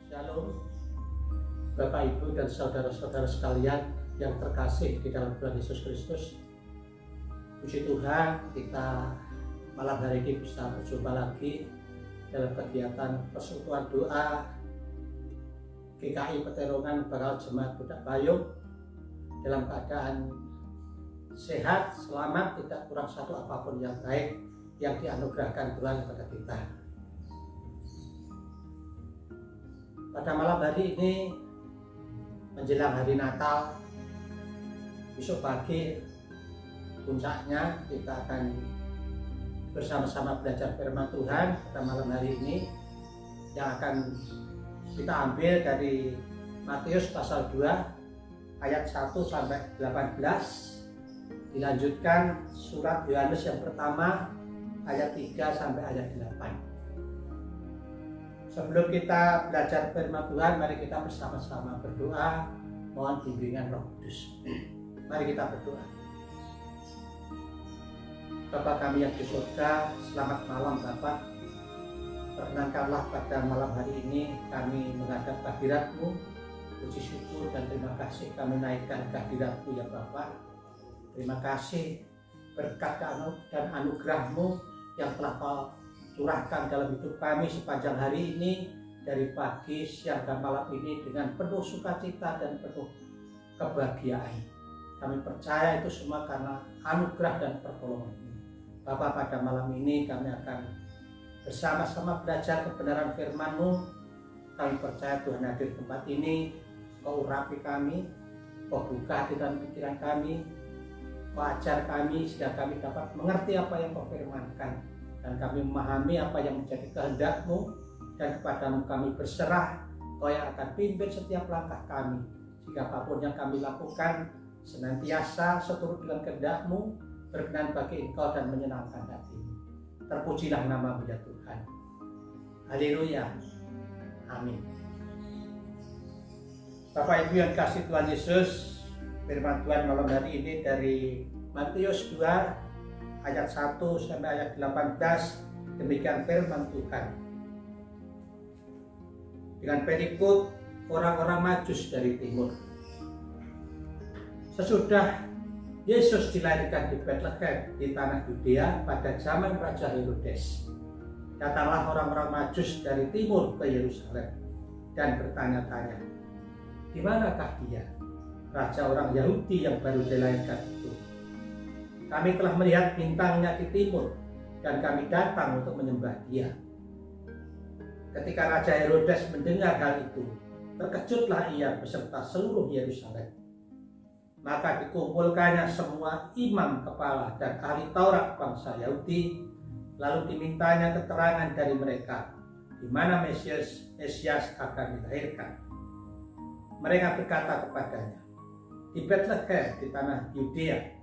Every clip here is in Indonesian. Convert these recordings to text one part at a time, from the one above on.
Shalom, Bapak, Ibu, dan saudara-saudara sekalian yang terkasih di dalam Tuhan Yesus Kristus. Puji Tuhan, kita malam hari ini bisa berjumpa lagi dalam kegiatan persekutuan doa GKI Peterongan Bakal Jemaat Budak Payung dalam keadaan sehat, selamat, tidak kurang satu apapun yang baik yang dianugerahkan Tuhan kepada kita. Pada malam hari ini menjelang hari Natal, besok pagi puncaknya kita akan bersama-sama belajar firman Tuhan pada malam hari ini yang akan kita ambil dari Matius pasal 2 ayat 1 sampai 18, dilanjutkan surat Yohanes yang pertama ayat 3 sampai ayat 8. Sebelum kita belajar firman Tuhan, mari kita bersama-sama berdoa, mohon bimbingan Roh Kudus. Mari kita berdoa. Bapa kami yang di surga, selamat malam Bapa. Perkenankanlah pada malam hari ini kami menghadap kehadirat-Mu. Puji syukur dan terima kasih kami naikkan kehadirat-Mu ya Bapa. Terima kasih berkat dan anugerah-Mu yang telah Kau curahkan dalam hidup kami sepanjang hari ini, dari pagi, siang, dan malam ini dengan penuh sukacita dan penuh kebahagiaan. Kami percaya itu semua karena anugerah dan pertolongan-Mu. Bapa, pada malam ini kami akan bersama-sama belajar kebenaran firman-Mu. Kami percaya Tuhan hadir di tempat ini, Kau urapi kami, Kau buka hati dan pikiran kami, Kau ajar kami sehingga kami dapat mengerti apa yang Kau firmankan, dan kami memahami apa yang menjadi kehendak-Mu, dan kepadamu kami berserah. Kau yang akan pimpin setiap langkah kami, sehingga apapun yang kami lakukan senantiasa seturut dengan kehendak-Mu, berkenan bagi Engkau dan menyenangkan hati-Mu. Terpujilah nama-Mu ya Tuhan. Haleluya. Amin. Bapak Ibu yang kasih Tuhan Yesus, firman Tuhan malam hari ini dari Matius 2 ayat 1 sampai ayat 18, demikian firman Tuhan. Dengan perikop orang-orang Majus dari timur. Sesudah Yesus dilahirkan di Bethlehem di tanah Yudea pada zaman Raja Herodes, datanglah orang-orang Majus dari timur ke Yerusalem dan bertanya-tanya, di manakah dia, raja orang Yahudi yang baru dilahirkan itu? Kami telah melihat bintangnya di timur, dan kami datang untuk menyembah dia. Ketika Raja Herodes mendengar hal itu, terkejutlah ia beserta seluruh Yerusalem. Maka dikumpulkannya semua imam kepala dan ahli Taurat bangsa Yahudi, lalu dimintanya keterangan dari mereka, di mana Mesias akan dilahirkan. Mereka berkata kepadanya, di Bethlehem di tanah Yudea,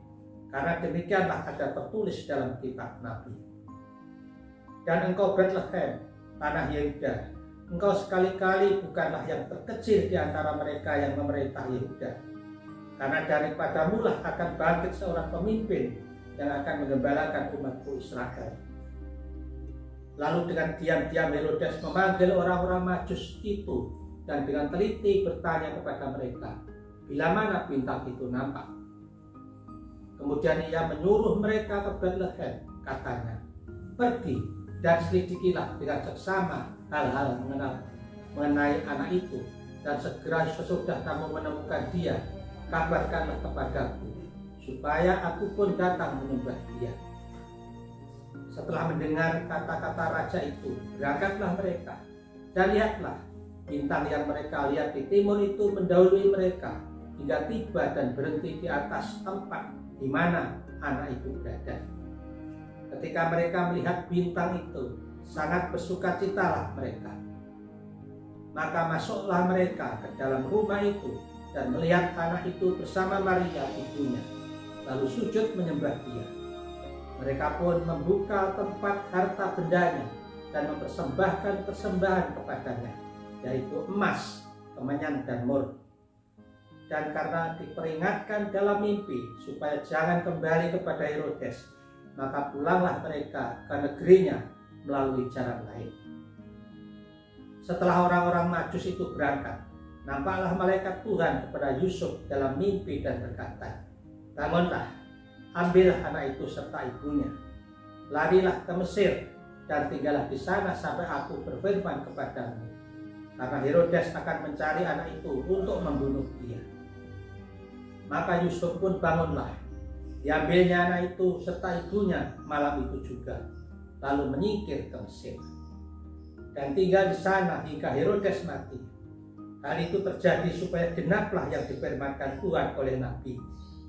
karena demikianlah ada tertulis dalam kitab Nabi. Dan engkau Bethlehem, tanah Yehuda, engkau sekali-kali bukanlah yang terkecil di antara mereka yang memerintah Yehuda. Karena daripadamu lah akan bangkit seorang pemimpin yang akan menggembalakan umatku Israel. Lalu dengan diam-diam Herodes memanggil orang-orang Majus itu dan dengan teliti bertanya kepada mereka, bila mana bintang itu nampak? Kemudian ia menyuruh mereka ke Bethlehem, katanya, pergi dan selidikilah dengan seksama hal-hal mengenai anak itu, dan segera sesudah kamu menemukan dia, kabarkanlah kepadaku, supaya aku pun datang menyembah dia. Setelah mendengar kata-kata raja itu, berangkatlah mereka, dan lihatlah, bintang yang mereka lihat di timur itu mendahului mereka, hingga tiba dan berhenti di atas tempat di mana anak itu berada. Ketika mereka melihat bintang itu, sangat bersukacitalah mereka. Maka masuklah mereka ke dalam rumah itu dan melihat anak itu bersama Maria ibunya, lalu sujud menyembah dia. Mereka pun membuka tempat harta bendanya dan mempersembahkan persembahan kepadanya, yaitu emas, kemenyan, dan mur. Dan karena diperingatkan dalam mimpi supaya jangan kembali kepada Herodes, maka pulanglah mereka ke negerinya melalui jalan lain. Setelah orang-orang Majus itu berangkat, nampaklah malaikat Tuhan kepada Yusuf dalam mimpi dan berkata, "Bangunlah, ambillah anak itu serta ibunya, larilah ke Mesir dan tinggallah di sana sampai aku berfirman kepadamu. Karena Herodes akan mencari anak itu untuk membunuh dia." Maka Yusuf pun bangunlah, diambilnya anak itu serta ibunya malam itu juga, lalu menyingkir ke Mesir dan tinggal di sana hingga Herodes mati. Hal itu terjadi supaya genaplah yang difirmankan Tuhan oleh Nabi,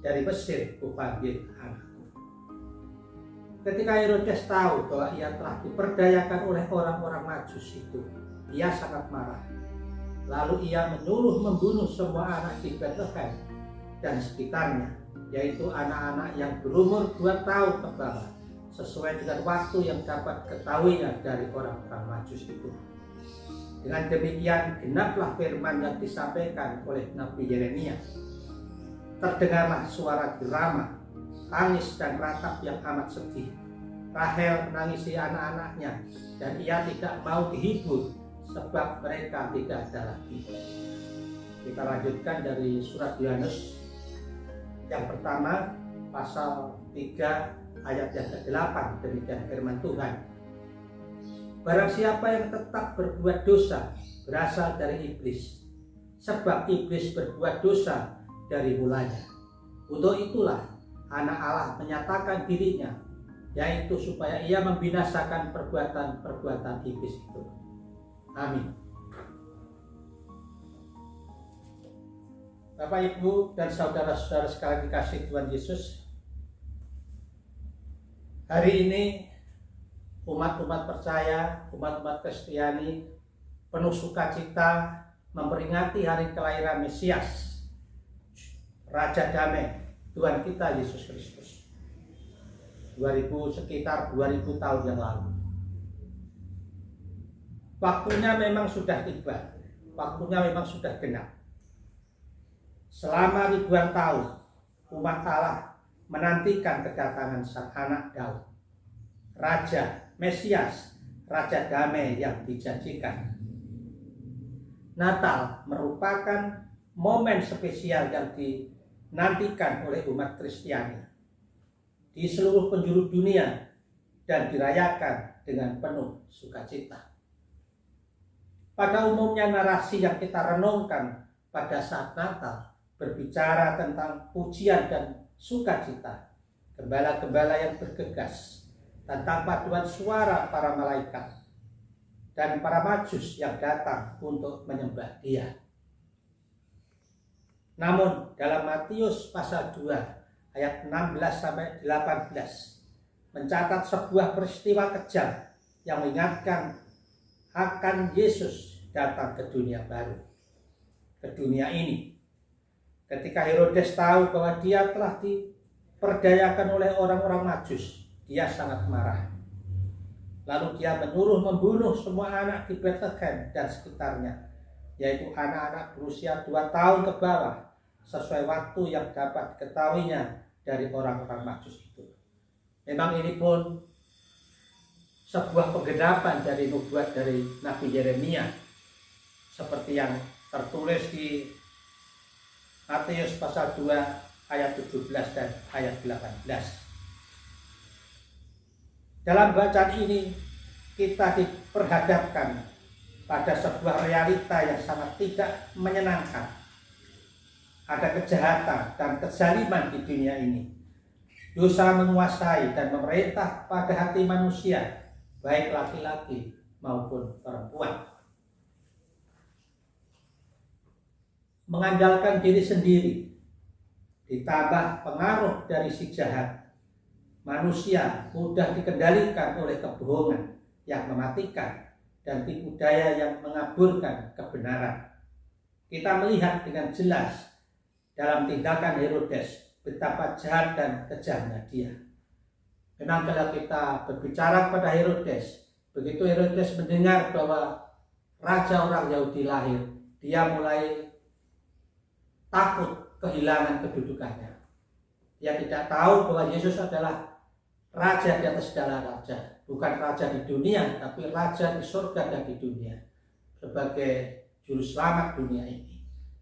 "Dari Mesir kupanggil anakku." Ketika Herodes tahu bahwa ia telah diperdayakan oleh orang-orang Majus itu, ia sangat marah. Lalu ia menyuruh membunuh semua anak di Bethlehem dan sekitarnya, yaitu anak-anak yang berumur 2 tahun ke bawah, sesuai dengan waktu yang dapat ketahuinya dari orang-orang Majus itu. Dengan demikian genaplah firman yang disampaikan oleh Nabi Yeremia. Terdengarlah suara derama, tangis dan ratap yang amat sedih. Rahel menangisi anak-anaknya dan ia tidak mau dihibur sebab mereka tidak ada lagi. Kita lanjutkan dari surat Yohanes yang pertama pasal 3 ayat yang ke-8, demikian firman Tuhan. "Barang siapa yang tetap berbuat dosa berasal dari iblis, sebab iblis berbuat dosa dari mulanya. Untuk itulah Anak Allah menyatakan dirinya, yaitu supaya ia membinasakan perbuatan-perbuatan iblis itu." Amin. Bapak, Ibu, dan saudara-saudara sekalian dikasihi Tuhan Yesus, hari ini umat-umat percaya, umat-umat Kristiani penuh sukacita memperingati hari kelahiran Mesias, Raja Damai, Tuhan kita Yesus Kristus. Sekitar 2000 tahun yang lalu. Waktunya memang sudah tiba, waktunya memang sudah genap. Selama ribuan tahun, umat Allah menantikan kedatangan sang anak Daud, Raja Mesias, Raja Damai yang dijanjikan. Natal merupakan momen spesial yang dinantikan oleh umat Kristiani di seluruh penjuru dunia dan dirayakan dengan penuh sukacita. Pada umumnya narasi yang kita renungkan pada saat Natal berbicara tentang pujian dan sukacita, gembala-gembala yang bergegas, tentang paduan suara para malaikat dan para Majus yang datang untuk menyembah Dia. Namun dalam Matius pasal 2 ayat 16-18 mencatat sebuah peristiwa kejam yang mengingatkan akan Yesus datang ke dunia baru, ke dunia ini. Ketika Herodes tahu bahwa dia telah diperdayakan oleh orang-orang Majus, dia sangat marah. Lalu dia menyuruh membunuh semua anak di Bethlehem dan sekitarnya, yaitu anak-anak berusia 2 tahun ke bawah, sesuai waktu yang dapat diketahuinya dari orang-orang Majus itu. Memang ini pun sebuah penggenapan dari nubuat dari Nabi Yeremia, seperti yang tertulis di Matius pasal 2 ayat 17 dan ayat 18. Dalam bacaan ini kita diperhadapkan pada sebuah realita yang sangat tidak menyenangkan. Ada kejahatan dan kezaliman di dunia ini. Dosa menguasai dan memerintah pada hati manusia, baik laki-laki maupun perempuan. Mengandalkan diri sendiri, ditambah pengaruh dari si jahat, manusia mudah dikendalikan oleh kebohongan yang mematikan dan tipu daya yang mengaburkan kebenaran. Kita melihat dengan jelas dalam tindakan Herodes betapa jahat dan kejamnya dia. Memang kalau kita berbicara pada Herodes, begitu Herodes mendengar bahwa raja orang Yahudi lahir, dia mulai takut kehilangan kedudukannya. Dia tidak tahu bahwa Yesus adalah raja di atas segala raja, bukan raja di dunia, tapi raja di surga dan di dunia. sebagai juru selamat dunia ini.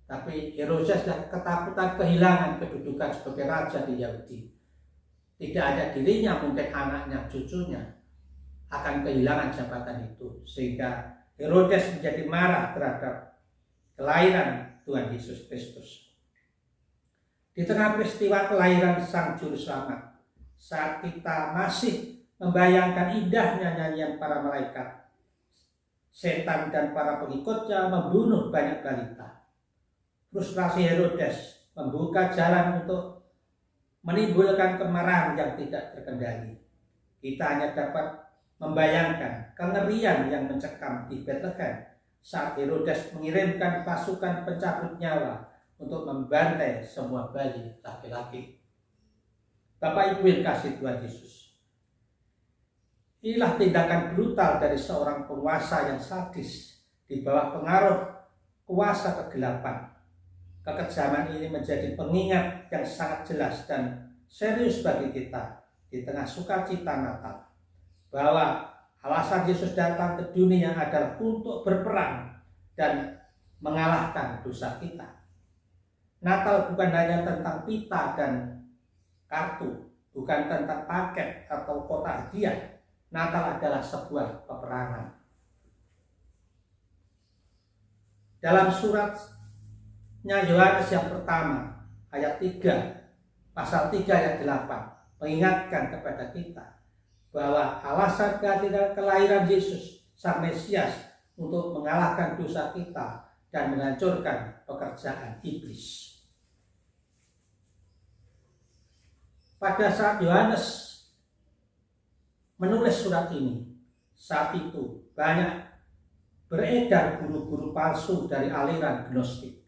Tapi Herodes sudah ketakutan kehilangan kedudukan sebagai raja di Yahudi. Tidak ada dirinya, mungkin anaknya, cucunya akan kehilangan jabatan itu. Sehingga Herodes menjadi marah terhadap kelahiran Tuhan Yesus Kristus. Di tengah peristiwa kelahiran Sang Juru Selamat, saat kita masih membayangkan indahnya nyanyian para malaikat, setan dan para pengikutnya membunuh banyak balita. Frustrasi Herodes membuka jalan untuk menimbulkan kemarahan yang tidak terkendali. Kita hanya dapat membayangkan kengerian yang mencekam di Bethlehem saat Herodes mengirimkan pasukan pencabut nyawa untuk membantai semua bayi laki-laki. Bapak Ibu yang kasih Tuhan Yesus, inilah tindakan brutal dari seorang penguasa yang sadis di bawah pengaruh kuasa kegelapan. Kekejaman ini menjadi pengingat yang sangat jelas dan serius bagi kita di tengah sukacita Natal, bahwa alasan Yesus datang ke dunia adalah untuk berperang dan mengalahkan dosa kita. Natal bukan hanya tentang pita dan kartu, bukan tentang paket atau kotak hadiah. Natal adalah sebuah peperangan. Dalam suratnya Yohanes yang pertama, ayat 3, pasal 3 ayat 8, mengingatkan kepada kita bahwa alasan kelahiran Yesus, Sang Mesias, untuk mengalahkan dosa kita dan menghancurkan pekerjaan iblis. Pada saat Yohanes menulis surat ini, saat itu banyak beredar guru-guru palsu dari aliran Gnostik.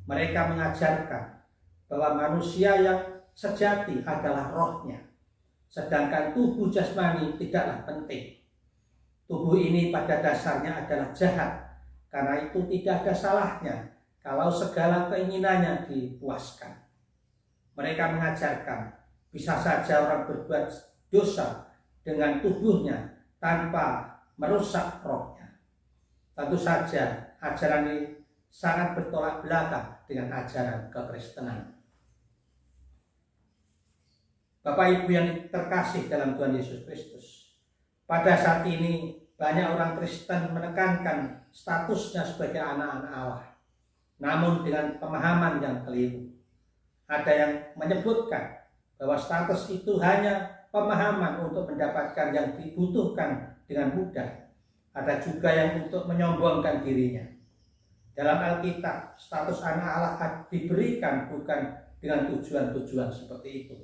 Mereka mengajarkan bahwa manusia yang sejati adalah rohnya, sedangkan tubuh jasmani tidaklah penting. Tubuh ini pada dasarnya adalah jahat, karena itu tidak ada salahnya kalau segala keinginannya dipuaskan. Mereka mengajarkan bisa saja orang berbuat dosa dengan tubuhnya tanpa merusak rohnya. Tentu saja ajaran ini sangat bertolak belakang dengan ajaran kekristenan. Bapak Ibu yang terkasih dalam Tuhan Yesus Kristus, pada saat ini banyak orang Kristen menekankan statusnya sebagai anak-anak Allah, namun dengan pemahaman yang keliru. Ada yang menyebutkan bahwa status itu hanya pemahaman untuk mendapatkan yang dibutuhkan dengan mudah. Ada juga yang untuk menyombongkan dirinya. Dalam Alkitab, status anak Allah diberikan bukan dengan tujuan-tujuan seperti itu.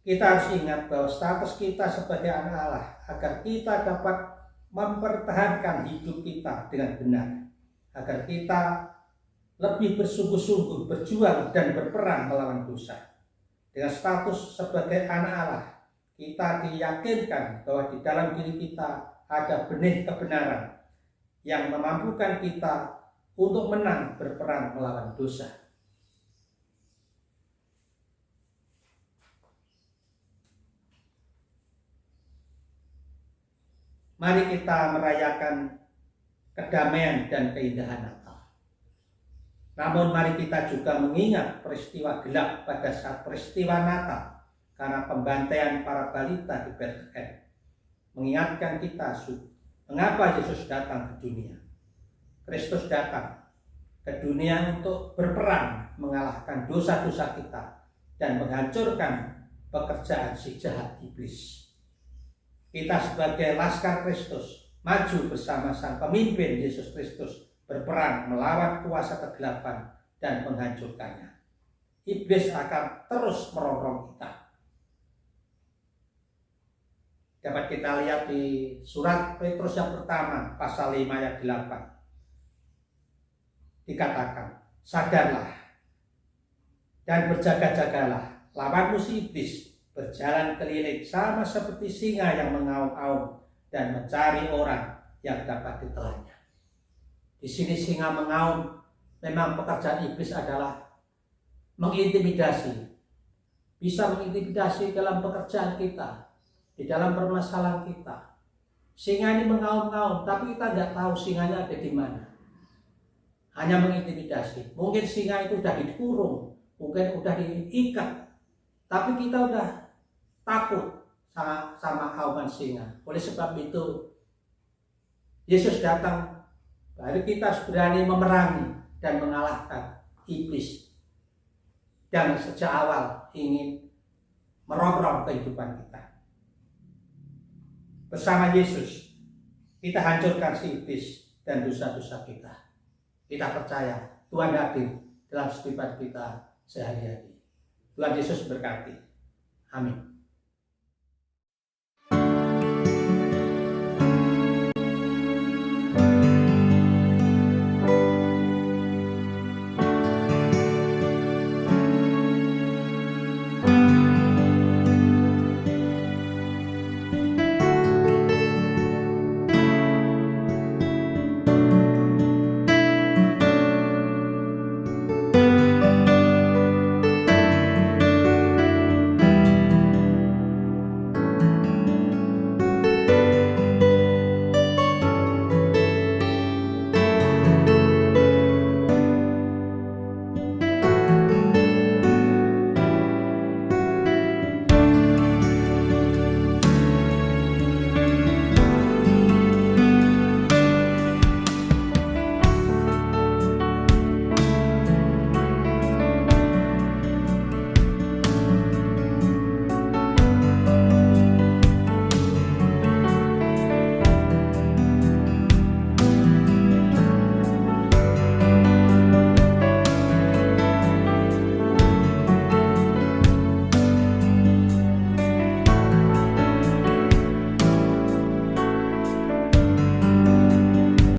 Kita harus ingat bahwa status kita sebagai anak Allah agar kita dapat mempertahankan hidup kita dengan benar, agar kita lebih bersungguh-sungguh berjuang dan berperang melawan dosa. Dengan status sebagai anak Allah, kita diyakinkan bahwa di dalam diri kita ada benih kebenaran yang memampukan kita untuk menang berperang melawan dosa. Mari kita merayakan kedamaian dan keindahan Natal. Namun mari kita juga mengingat peristiwa gelap pada saat peristiwa Natal karena pembantaian para balita di Bethlehem. Mengingatkan kita mengapa Yesus datang ke dunia. Kristus datang ke dunia untuk berperang mengalahkan dosa-dosa kita dan menghancurkan pekerjaan si jahat iblis. Kita sebagai laskar Kristus maju bersama sang pemimpin Yesus Kristus berperang melawan kuasa kegelapan dan menghancurkannya. Iblis akan terus merongrong kita. Dapat kita lihat di surat Petrus yang pertama pasal 5 ayat 8. Dikatakan, sadarlah dan berjaga-jagalah, lawanmu si iblis berjalan keliling sama seperti singa yang mengaum-aum dan mencari orang yang dapat ditelannya. Di sini singa mengaum, memang pekerjaan iblis adalah mengintimidasi. Bisa mengintimidasi dalam pekerjaan kita, di dalam permasalahan kita. Singa ini mengaum-ngaum, tapi kita tidak tahu singanya ada di mana. Hanya mengintimidasi. Mungkin singa itu sudah dikurung, mungkin sudah diikat, tapi kita sudah takut sama auman singa. Oleh sebab itu, Yesus datang, baru kita berani memerangi dan mengalahkan iblis yang sejak awal ingin merongrong kehidupan kita. Bersama Yesus, kita hancurkan si iblis dan dosa-dosa kita. Kita percaya Tuhan hadir dalam setiap kita sehari-hari. Tuhan Yesus berkati. Amin.